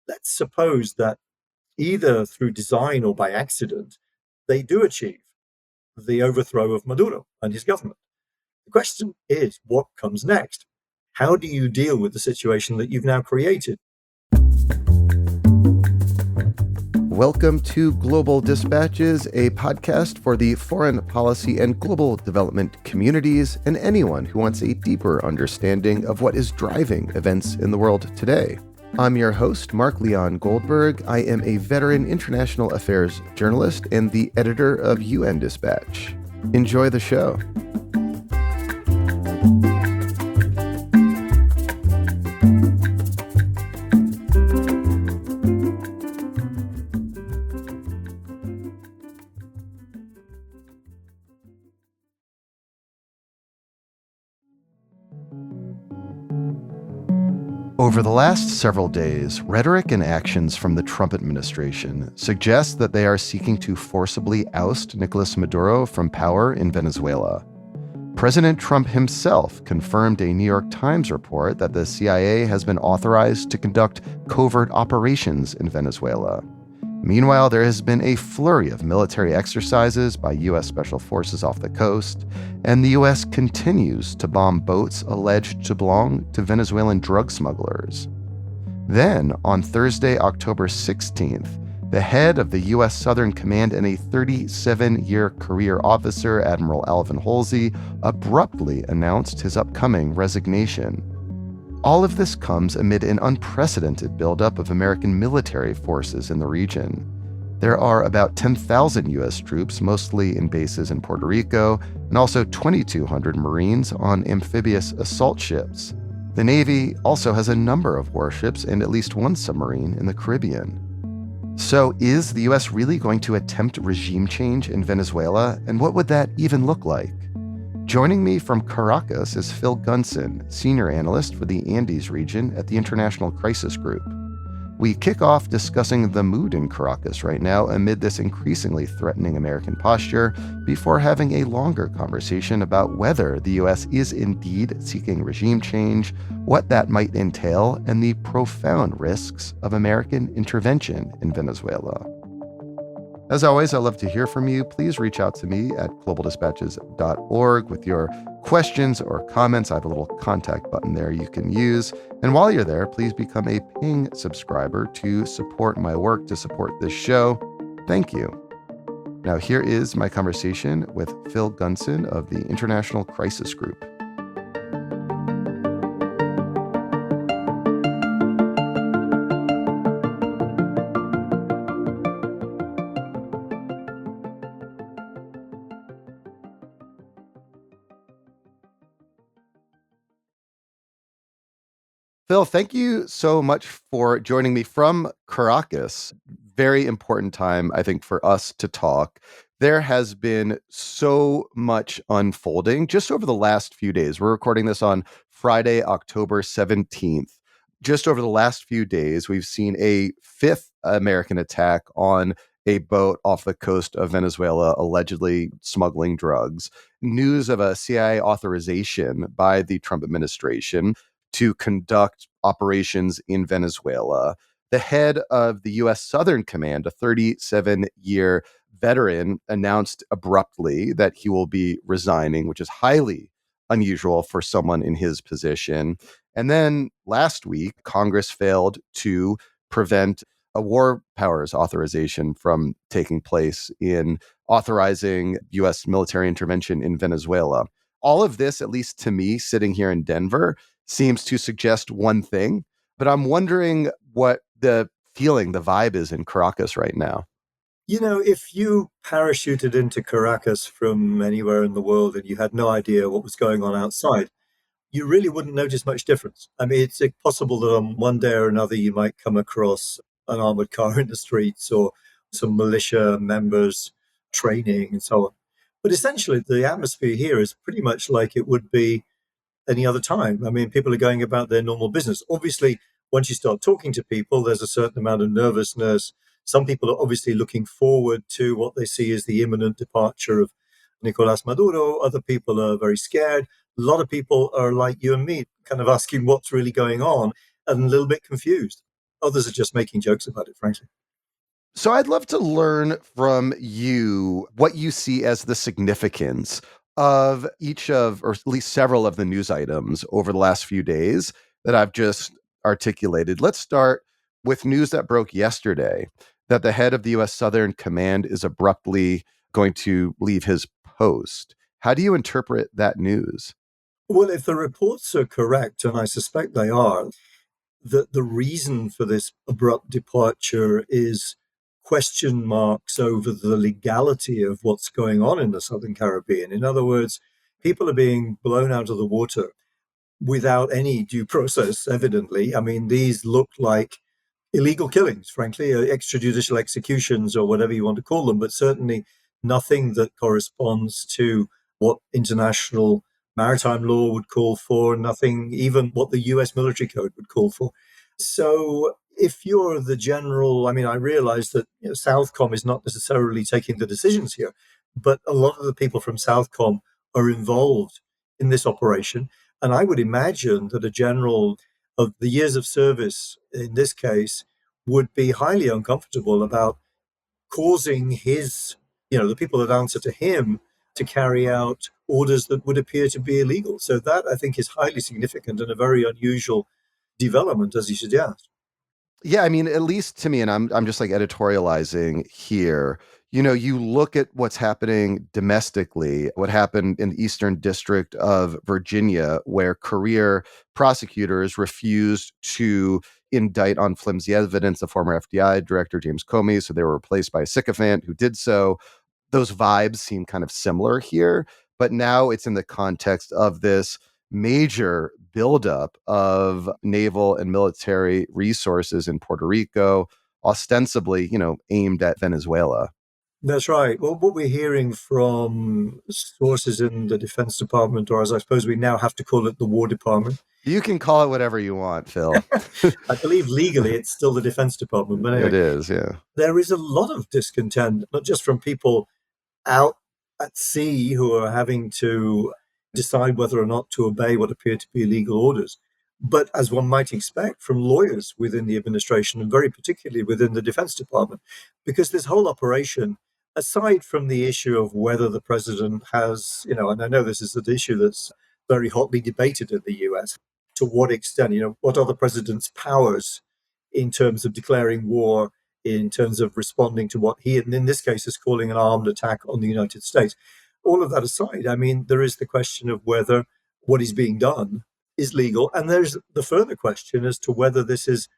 let's suppose that either through design or by accident, they do achieve the overthrow of Maduro and his government. The question is, what comes next? How do you deal with the situation that you've now created? Welcome to Global Dispatches, a podcast for the foreign policy and global development communities and anyone who wants a deeper understanding of what is driving events in the world today. I'm your host, Mark Leon Goldberg. I am a veteran international affairs journalist and the editor of UN Dispatch. Enjoy the show. Over the last several days, rhetoric and actions from the Trump administration suggest that they are seeking to forcibly oust Nicolás Maduro from power in Venezuela. President Trump himself confirmed a New York Times report that the CIA has been authorized to conduct covert operations in Venezuela. Meanwhile, there has been a flurry of military exercises by U.S. Special Forces off the coast, and the U.S. continues to bomb boats alleged to belong to Venezuelan drug smugglers. Then, on Thursday, October 16th, the head of the U.S. Southern Command and a 37-year career officer, Admiral Alvin Halsey, abruptly announced his upcoming resignation. All of this comes amid an unprecedented buildup of American military forces in the region. There are about 10,000 U.S. troops, mostly in bases in Puerto Rico, and also 2,200 Marines on amphibious assault ships. The Navy also has a number of warships and at least one submarine in the Caribbean. So is the U.S. really going to attempt regime change in Venezuela, and what would that even look like? Joining me from Caracas is Phil Gunson, senior analyst for the Andes region at the International Crisis Group. We kick off discussing the mood in Caracas right now amid this increasingly threatening American posture before having a longer conversation about whether the U.S. is indeed seeking regime change, what that might entail, and the profound risks of American intervention in Venezuela. As always, I love to hear from you. Please reach out to me at globaldispatches.org with your questions or comments. I have a little contact button there you can use. And while you're there, please become a paying subscriber to support my work, to support this show. Thank you. Now, here is my conversation with Phil Gunson of the International Crisis Group. Phil, thank you so much for joining me from Caracas. Very important time, I think, for us to talk. There has been so much unfolding just over the last few days. We're recording this on Friday, October 17th. Just over the last few days, we've seen a fifth American attack on a boat off the coast of Venezuela, allegedly smuggling drugs. News of a CIA authorization by the Trump administration to conduct operations in Venezuela. The head of the U.S. Southern Command, a 37-year veteran, announced abruptly that he will be resigning, which is highly unusual for someone in his position. And then last week, Congress failed to prevent a war powers authorization from taking place in authorizing U.S. military intervention in Venezuela. All of this, at least to me, sitting here in Denver, seems to suggest one thing, but I'm wondering what the feeling, the vibe is in Caracas right now. You know, if you parachuted into Caracas from anywhere in the world and you had no idea what was going on outside, you really wouldn't notice much difference. I mean, it's possible that on one day or another you might come across an armored car in the streets or some militia members training and so on. But essentially, the atmosphere here is pretty much like it would be any other time. I mean, people are going about their normal business. Obviously, once you start talking to people, there's a certain amount of nervousness. Some people are obviously looking forward to what they see as the imminent departure of Nicolás Maduro. Other people are very scared. A lot of people are like you and me, kind of asking what's really going on and a little bit confused. Others are just making jokes about it, frankly. So I'd love to learn from you what you see as the significance of each of, or at least several of the news items over the last few days that I've just articulated. Let's start with news that broke yesterday that the head of the U.S. Southern Command is abruptly going to leave his post. How do you interpret that news? Well, if the reports are correct, and I suspect they are, the reason for this abrupt departure is question marks over the legality of what's going on in the Southern Caribbean. In other words, people are being blown out of the water without any due process, evidently. I mean, these look like illegal killings, frankly, extrajudicial executions or whatever you want to call them, but certainly nothing that corresponds to what international maritime law would call for, nothing even what the US military code would call for. So if you're the general, I mean, I realize that Southcom is not necessarily taking the decisions here, but a lot of the people from Southcom are involved in this operation. And I would imagine that a general of the years of service in this case would be highly uncomfortable about causing the people that answer to him to carry out orders that would appear to be illegal. So that I think is highly significant and a very unusual development, as you suggest. Yeah, I mean, at least to me, and I'm just like editorializing here. You look at what's happening domestically, what happened in the Eastern District of Virginia, where career prosecutors refused to indict on flimsy evidence the former FBI director James Comey, so they were replaced by a sycophant who did so. Those vibes seem kind of similar here, but now it's in the context of this major buildup of naval and military resources in Puerto Rico, ostensibly, aimed at Venezuela. That's right. Well, what we're hearing from sources in the Defense Department, or as I suppose we now have to call it, the War Department. You can call it whatever you want, Phil. I believe legally it's still the Defense Department. But It anyway, is, yeah. there is a lot of discontent, not just from people out at sea who are having to decide whether or not to obey what appear to be illegal orders, but as one might expect from lawyers within the administration, and very particularly within the Defense Department, because this whole operation, aside from the issue of whether the president has, and I know this is an issue that's very hotly debated in the US, to what extent, what are the president's powers in terms of declaring war, in terms of responding to what he, and in this case, is calling an armed attack on the United States. All of that aside, I mean, there is the question of whether what is being done is legal. And there's the further question as to whether this is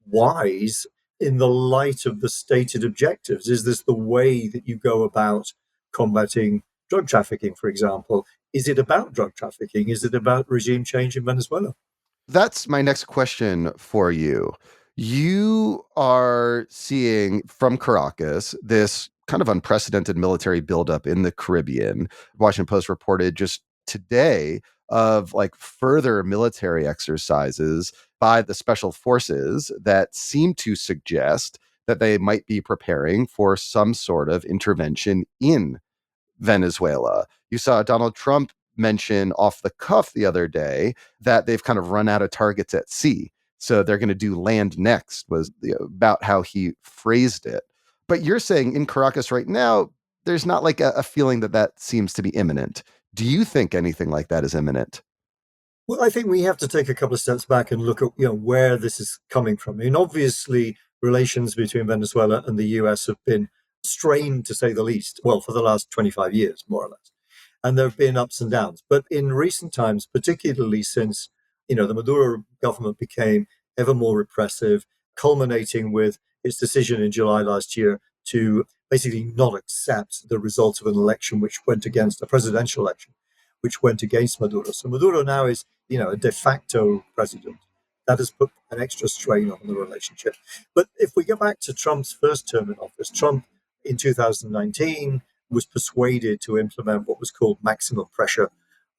wise in the light of the stated objectives. Is this the way that you go about combating drug trafficking, for example? Is it about drug trafficking? Is it about regime change in Venezuela? That's my next question for you. You are seeing from Caracas this kind of unprecedented military buildup in the Caribbean. Washington Post reported just today of like further military exercises by the special forces that seem to suggest that they might be preparing for some sort of intervention in Venezuela. You saw Donald Trump mention off the cuff the other day that they've kind of run out of targets at sea. So they're going to do land next, was about how he phrased it. But you're saying in Caracas right now, there's not like a feeling that that seems to be imminent. Do you think anything like that is imminent? Well, I think we have to take a couple of steps back and look at where this is coming from. I mean, obviously, relations between Venezuela and the US have been strained, to say the least, well, for the last 25 years, more or less. And there have been ups and downs. But in recent times, particularly since the Maduro government became ever more repressive, culminating with its decision in July last year to basically not accept the results of an election which went against a presidential election, which went against Maduro. So Maduro now is a de facto president. That has put an extra strain on the relationship. But if we go back to Trump's first term in office, Trump in 2019 was persuaded to implement what was called maximum pressure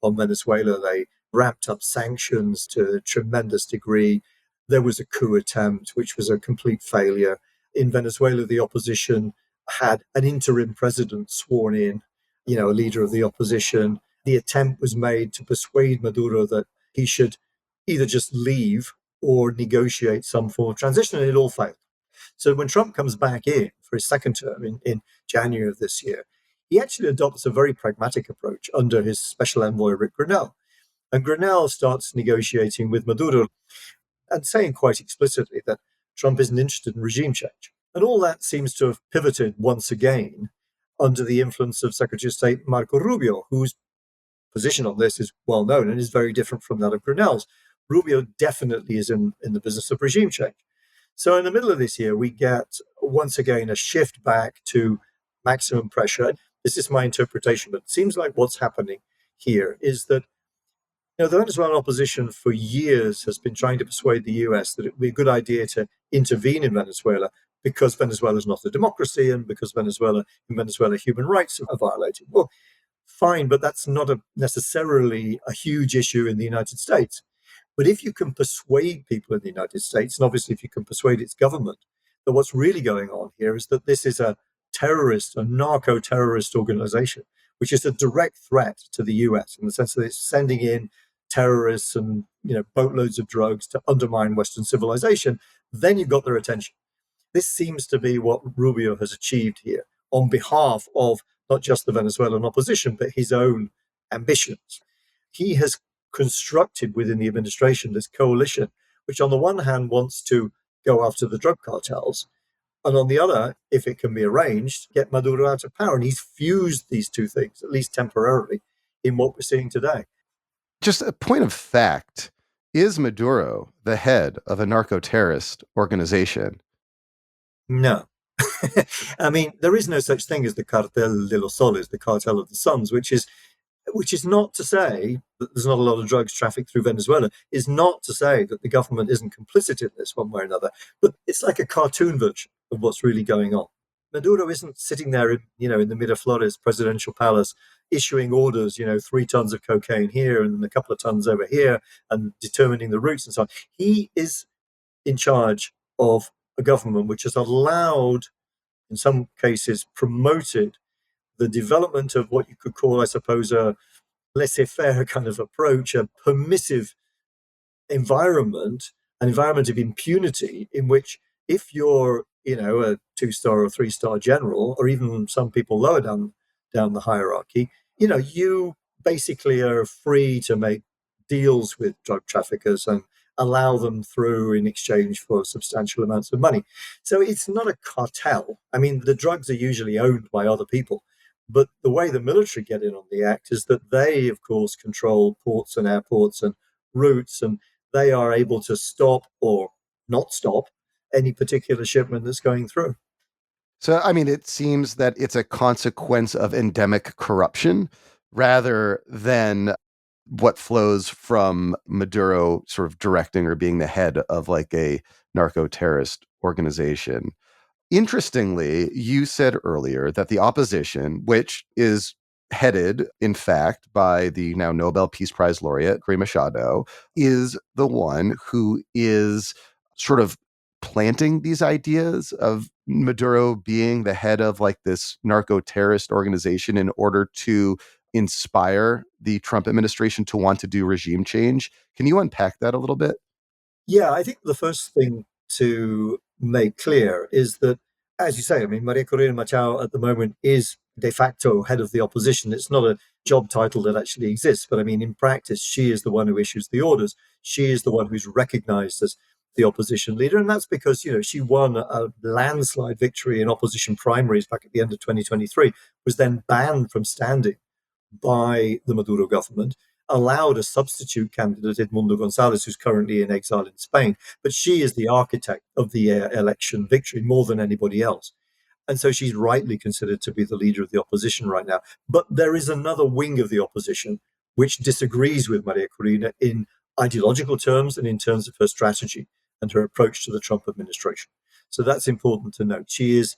on Venezuela. They ramped up sanctions to a tremendous degree. There was a coup attempt, which was a complete failure. In Venezuela, the opposition had an interim president sworn in, a leader of the opposition. The attempt was made to persuade Maduro that he should either just leave or negotiate some form of transition, and it all failed. So when Trump comes back in for his second term in January of this year, he actually adopts a very pragmatic approach under his special envoy, Rick Grenell. And Grenell starts negotiating with Maduro and saying quite explicitly that Trump isn't interested in regime change. And all that seems to have pivoted once again under the influence of Secretary of State Marco Rubio, whose position on this is well known and is very different from that of Grenell's. Rubio definitely is in the business of regime change. So in the middle of this year, we get once again a shift back to maximum pressure. This is my interpretation, but it seems like what's happening here is that the Venezuelan opposition for years has been trying to persuade the US that it would be a good idea to intervene in Venezuela because Venezuela is not a democracy and because in Venezuela human rights are violated. Well, fine, but that's not necessarily a huge issue in the United States. But if you can persuade people in the United States, and obviously if you can persuade its government, that what's really going on here is that this is a narco-terrorist organization, which is a direct threat to the US in the sense that it's sending in terrorists and boatloads of drugs to undermine Western civilization, then you've got their attention. This seems to be what Rubio has achieved here on behalf of not just the Venezuelan opposition, but his own ambitions. He has constructed within the administration this coalition, which on the one hand wants to go after the drug cartels, and on the other, if it can be arranged, get Maduro out of power. And he's fused these two things, at least temporarily, in what we're seeing today. Just a point of fact, is Maduro the head of a narco-terrorist organization? No. I mean, there is no such thing as the Cartel de los Soles, the cartel of the suns, which is not to say that there's not a lot of drugs trafficked through Venezuela, is not to say that the government isn't complicit in this one way or another, but it's like a cartoon version of what's really going on. Maduro isn't sitting there in the Miraflores presidential palace issuing orders, 3 tons of cocaine here and a couple of tons over here and determining the routes and so on. He is in charge of a government which has allowed, in some cases, promoted the development of what you could call, I suppose, a laissez-faire kind of approach, a permissive environment, an environment of impunity in which if you're, a 2-star or 3-star general, or even some people lower down the hierarchy, you basically are free to make deals with drug traffickers and allow them through in exchange for substantial amounts of money. So it's not a cartel. I mean, the drugs are usually owned by other people. But the way the military get in on the act is that they, of course, control ports and airports and routes, and they are able to stop or not stop any particular shipment that's going through. So, I mean, it seems that it's a consequence of endemic corruption rather than what flows from Maduro sort of directing or being the head of like a narco-terrorist organization. Interestingly, you said earlier that the opposition, which is headed, in fact, by the now Nobel Peace Prize laureate, Gray Machado, is the one who is sort of planting these ideas of Maduro being the head of like this narco-terrorist organization in order to inspire the Trump administration to want to do regime change. Can you unpack that a little bit? Yeah, I think the first thing to make clear is that, as you say, I mean, Maria Corina Machado at the moment is de facto head of the opposition. It's not a job title that actually exists, but I mean, in practice, she is the one who issues the orders. She is the one who's recognized as the opposition leader. And that's because, she won a landslide victory in opposition primaries back at the end of 2023, was then banned from standing by the Maduro government, allowed a substitute candidate, Edmundo Gonzalez, who's currently in exile in Spain. But she is the architect of the election victory more than anybody else. And so she's rightly considered to be the leader of the opposition right now. But there is another wing of the opposition which disagrees with Maria Corina in ideological terms and in terms of her strategy and her approach to the Trump administration. So that's important to note. She is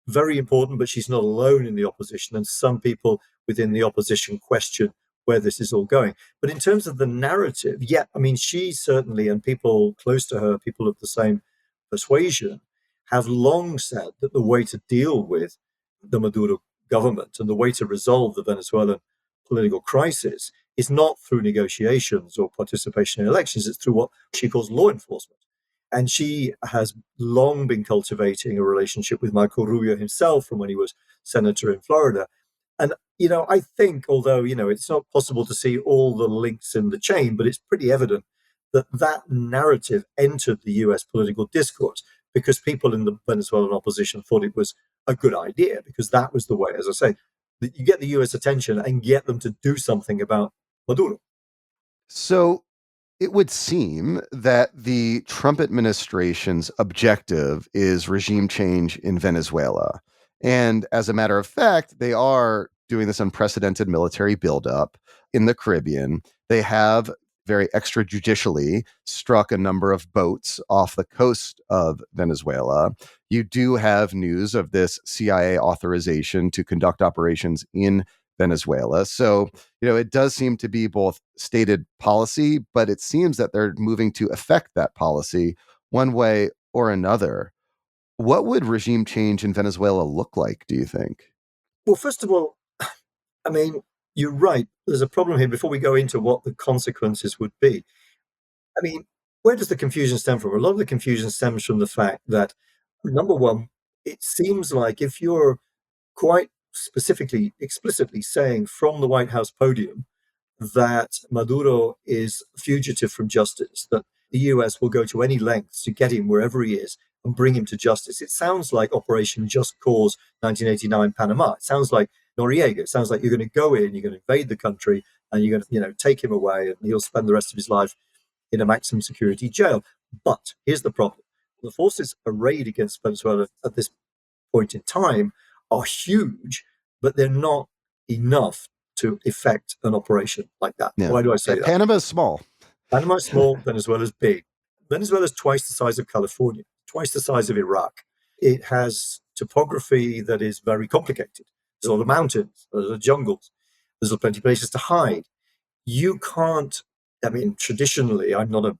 very important, but she's not alone in the opposition. And some people within the opposition question where this is all going. But in terms of the narrative, yeah, I mean, she certainly, and people close to her, people of the same persuasion, have long said that the way to deal with the Maduro government and the way to resolve the Venezuelan political crisis is not through negotiations or participation in elections, it's through what she calls law enforcement. And she has long been cultivating a relationship with Marco Rubio himself from when he was senator in Florida. And, I think, although, it's not possible to see all the links in the chain, but it's pretty evident that that narrative entered the US political discourse because people in the Venezuelan opposition thought it was a good idea, because that was the way, as I say, that you get the US attention and get them to do something about Maduro. So it would seem that the Trump administration's objective is regime change in Venezuela. And as a matter of fact, they are doing this unprecedented military buildup in the Caribbean. They have very extrajudicially struck a number of boats off the coast of Venezuela. You do have news of this CIA authorization to conduct operations in Venezuela. So, it does seem to be both stated policy, but it seems that they're moving to affect that policy one way or another. What would regime change in Venezuela look like, do you think? Well, first of all, I mean, you're right. There's a problem here before we go into what the consequences would be. I mean, where does the confusion stem from? A lot of the confusion stems from the fact that, number one, it seems like if you're quite specifically, explicitly saying from the White House podium that Maduro is a fugitive from justice, that the US will go to any lengths to get him wherever he is and bring him to justice. It sounds like Operation Just Cause 1989 Panama. It sounds like Noriega. It sounds like you're going to go in, you're going to invade the country, and you're going to, take him away, and he'll spend the rest of his life in a maximum security jail. But here's the problem. The forces arrayed against Venezuela at this point in time are huge, but they're not enough to effect an operation like that. Yeah. Why do I say And that? Panama's small. Panama's small, Venezuela's big. Venezuela's twice the size of California, twice the size of Iraq. It has topography that is very complicated. There's a lot of mountains, there's a lot of jungles, there's plenty of places to hide. You can't, I mean, traditionally, I'm not an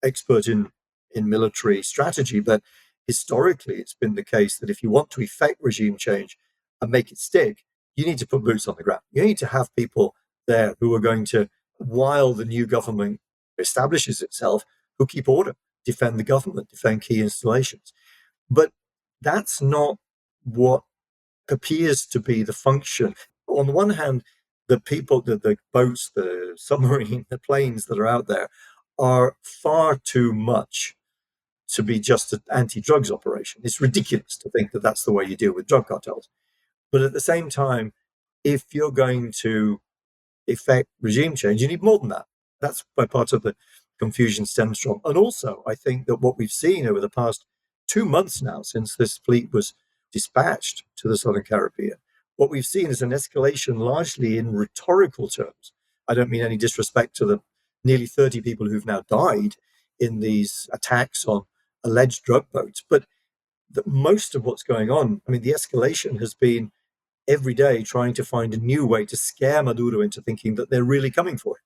expert in military strategy, but historically, it's been the case that if you want to effect regime change and make it stick, you need to put boots on the ground. You need to have people there who are going to, while the new government establishes itself, who keep order, defend the government, defend key installations. But that's not what appears to be the function. On the one hand, the people, the boats, the submarine, the planes that are out there are far too much to be just an anti-drugs operation. It's ridiculous to think that that's the way you deal with drug cartels. But at the same time, if you're going to effect regime change, you need more than that. That's where part of the confusion stems from. And also, I think that what we've seen over the past 2 months now, since this fleet was dispatched to the Southern Caribbean, what we've seen is an escalation largely in rhetorical terms. I don't mean any disrespect to the nearly 30 people who've now died in these attacks on alleged drug boats, but that most of what's going on, I mean, the escalation has been every day trying to find a new way to scare Maduro into thinking that they're really coming for him,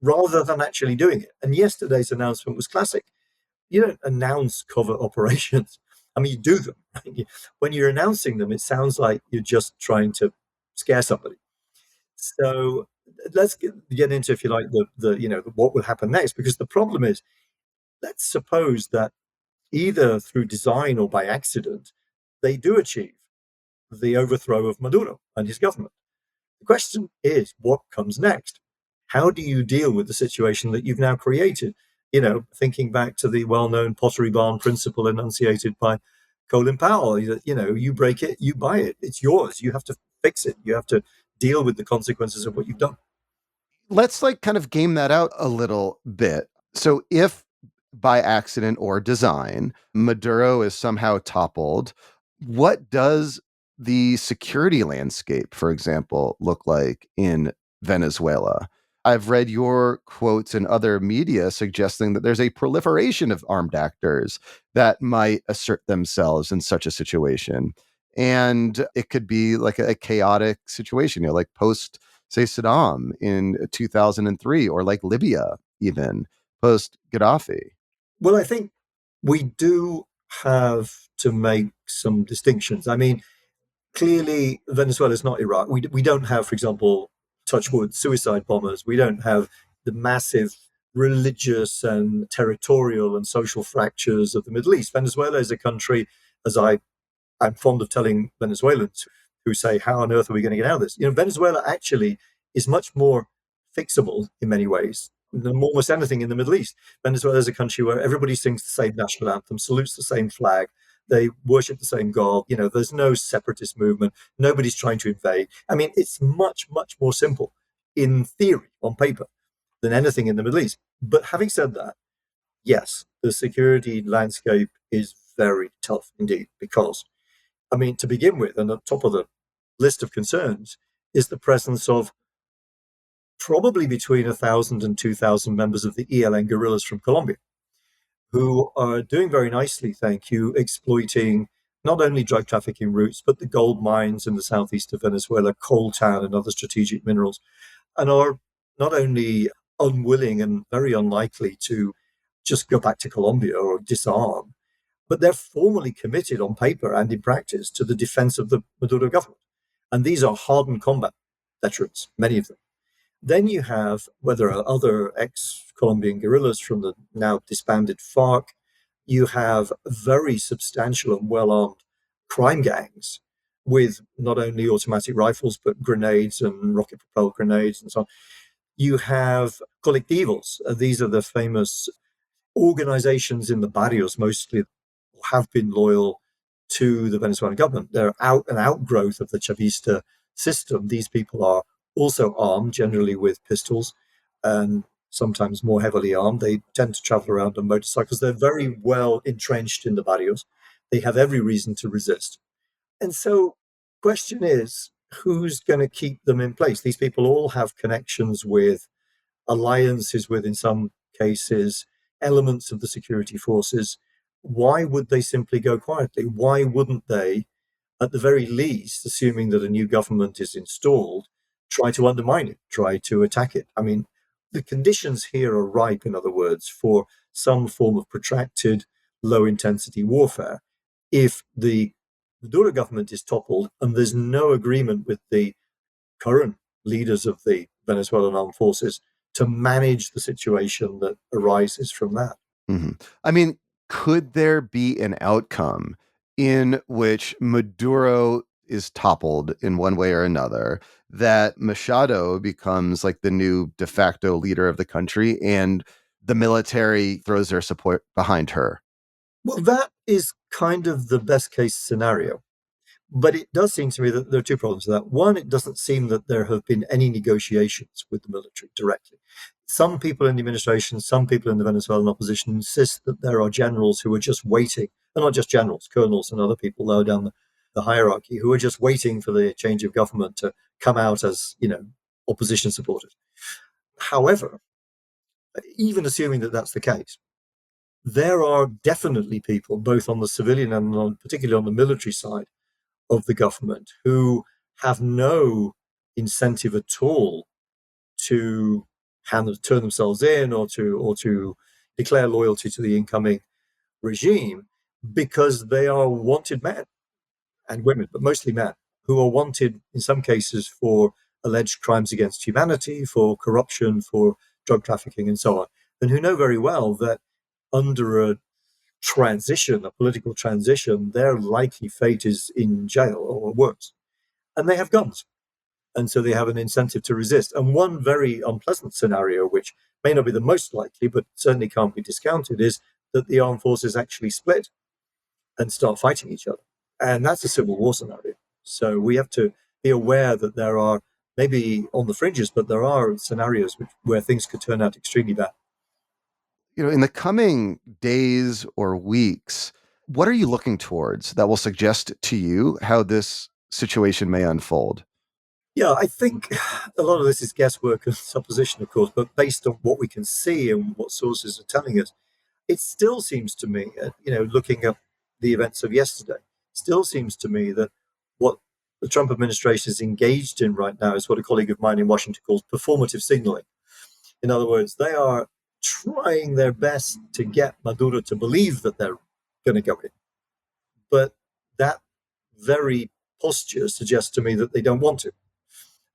rather than actually doing it. And yesterday's announcement was classic. You don't announce covert operations. I mean, you do them. When you're announcing them, it sounds like you're just trying to scare somebody. So let's get into, if you like, what will happen next. Because the problem is, let's suppose that either through design or by accident, they do achieve the overthrow of Maduro and his government. The question is, what comes next? How do you deal with the situation that you've now created? Thinking back to the well-known Pottery Barn principle enunciated by Colin Powell, you break it, you buy it. It's yours. You have to fix it. You have to deal with the consequences of what you've done. Let's kind of game that out a little bit. So if by accident or design, Maduro is somehow toppled, what does the security landscape, for example, look like in Venezuela? I've read your quotes in other media suggesting that there's a proliferation of armed actors that might assert themselves in such a situation. And it could be like a chaotic situation, like post, say, Saddam in 2003, or like Libya, even post Gaddafi. Well, I think we do have to make some distinctions. I mean, clearly, Venezuela is not Iraq. We don't have, for example, touch wood, suicide bombers. We don't have the massive religious and territorial and social fractures of the Middle East. Venezuela is a country, as I'm fond of telling Venezuelans who say, how on earth are we going to get out of this? Venezuela actually is much more fixable in many ways than almost anything in the Middle East. Venezuela is a country where everybody sings the same national anthem, salutes the same flag, they worship the same God. There's no separatist movement. Nobody's trying to invade. I mean, it's much, much more simple in theory, on paper, than anything in the Middle East. But having said that, yes, the security landscape is very tough indeed, because, I mean, to begin with, and at the top of the list of concerns is the presence of probably between 1,000 and 2,000 members of the ELN guerrillas from Colombia, who are doing very nicely, thank you, exploiting not only drug trafficking routes, but the gold mines in the southeast of Venezuela, coltan and other strategic minerals, and are not only unwilling and very unlikely to just go back to Colombia or disarm, but they're formally committed on paper and in practice to the defense of the Maduro government. And these are hardened combat veterans, many of them. Then you have, whether other ex-Colombian guerrillas from the now disbanded FARC, you have very substantial and well-armed crime gangs with not only automatic rifles, but grenades and rocket-propelled grenades and so on. You have colectivos. These are the famous organizations in the barrios, mostly have been loyal to the Venezuelan government. They're an outgrowth of the Chavista system. These people are also armed, generally with pistols, and sometimes more heavily armed. They tend to travel around on motorcycles. They're very well entrenched in the barrios. They have every reason to resist. And so, question is, who's going to keep them in place? These people all have connections with, alliances with, in some cases, elements of the security forces. Why would they simply go quietly? Why wouldn't they, at the very least, assuming that a new government is installed, try to undermine it, try to attack it? I mean, the conditions here are ripe, in other words, for some form of protracted, low-intensity warfare. If the Maduro government is toppled and there's no agreement with the current leaders of the Venezuelan armed forces to manage the situation that arises from that. Mm-hmm. I mean, could there be an outcome in which Maduro is toppled in one way or another, that Machado becomes like the new de facto leader of the country and the military throws their support behind her? Well, that is kind of the best case scenario. But it does seem to me that there are two problems with that. One, it doesn't seem that there have been any negotiations with the military directly. Some people in the administration, some people in the Venezuelan opposition insist that there are generals who are just waiting, and not just generals, colonels and other people lower down the hierarchy, who are just waiting for the change of government to come out as, opposition supporters. However, even assuming that that's the case, there are definitely people, both on the civilian and particularly on the military side of the government, who have no incentive at all to turn themselves in or to declare loyalty to the incoming regime, because they are wanted men and women, but mostly men, who are wanted in some cases for alleged crimes against humanity, for corruption, for drug trafficking, and so on, and who know very well that under a political transition, their likely fate is in jail or worse. And they have guns. And so they have an incentive to resist. And one very unpleasant scenario, which may not be the most likely, but certainly can't be discounted, is that the armed forces actually split and start fighting each other. And that's a civil war scenario. So we have to be aware that there are, maybe on the fringes, but there are scenarios where things could turn out extremely bad. In the coming days or weeks, what are you looking towards that will suggest to you how this situation may unfold? Yeah, I think a lot of this is guesswork and supposition, of course, but based on what we can see and what sources are telling us, it still seems to me, looking at the events of yesterday, still seems to me that what the Trump administration is engaged in right now is what a colleague of mine in Washington calls performative signaling. In other words, they are trying their best to get Maduro to believe that they're going to go in. But that very posture suggests to me that they don't want to.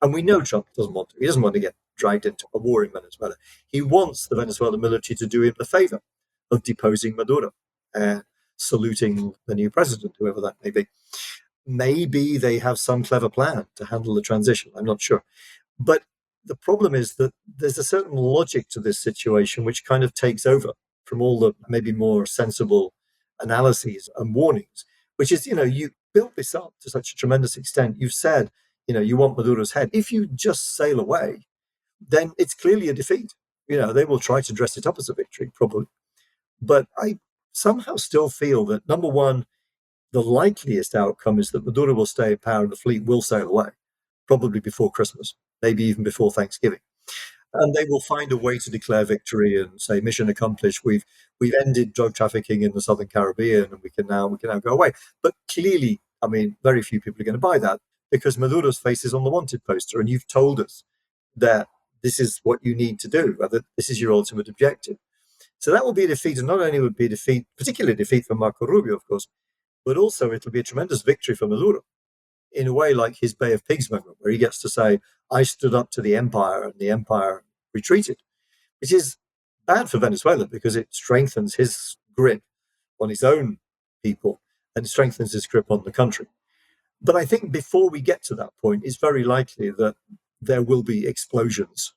And we know Trump doesn't want to. He doesn't want to get dragged into a war in Venezuela. He wants the Venezuelan military to do him the favor of deposing Maduro and saluting the new president, whoever that may be. Maybe they have some clever plan to handle the transition. I'm not sure. But the problem is that there's a certain logic to this situation which kind of takes over from all the maybe more sensible analyses and warnings, which is, you built this up to such a tremendous extent. You've said, you want Maduro's head. If you just sail away, then it's clearly a defeat. They will try to dress it up as a victory, probably. But I somehow still feel that, number one, the likeliest outcome is that Maduro will stay in power and the fleet will sail away, probably before Christmas, maybe even before Thanksgiving. And they will find a way to declare victory and say, mission accomplished. We've ended drug trafficking in the Southern Caribbean, and we can now go away. But clearly, very few people are going to buy that because Maduro's face is on the wanted poster, and you've told us that this is what you need to do, that this is your ultimate objective. So that will be a defeat, and not only would it be a defeat, particularly a defeat for Marco Rubio, of course, but also it'll be a tremendous victory for Maduro, in a way like his Bay of Pigs moment, where he gets to say, I stood up to the empire and the empire retreated, which is bad for Venezuela because it strengthens his grip on his own people and strengthens his grip on the country. But I think before we get to that point, it's very likely that there will be explosions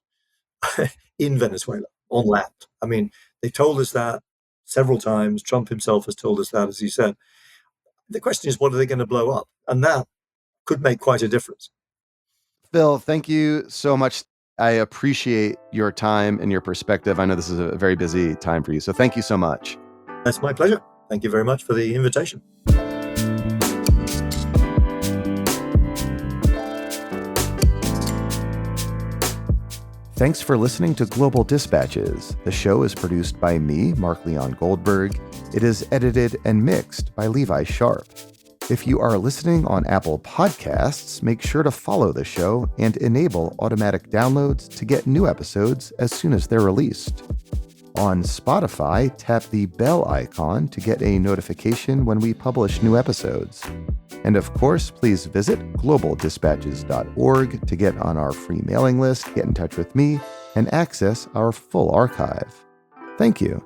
in Venezuela on land. They told us that several times. Trump himself has told us that, as he said. The question is, what are they going to blow up? And that could make quite a difference. Phil, thank you so much. I appreciate your time and your perspective. I know this is a very busy time for you, so thank you so much. That's my pleasure. Thank you very much for the invitation. Thanks for listening to Global Dispatches. The show is produced by me, Mark Leon Goldberg. It is edited and mixed by Levi Sharp. If you are listening on Apple Podcasts, make sure to follow the show and enable automatic downloads to get new episodes as soon as they're released. On Spotify, tap the bell icon to get a notification when we publish new episodes. And of course, please visit globaldispatches.org to get on our free mailing list, get in touch with me, and access our full archive. Thank you.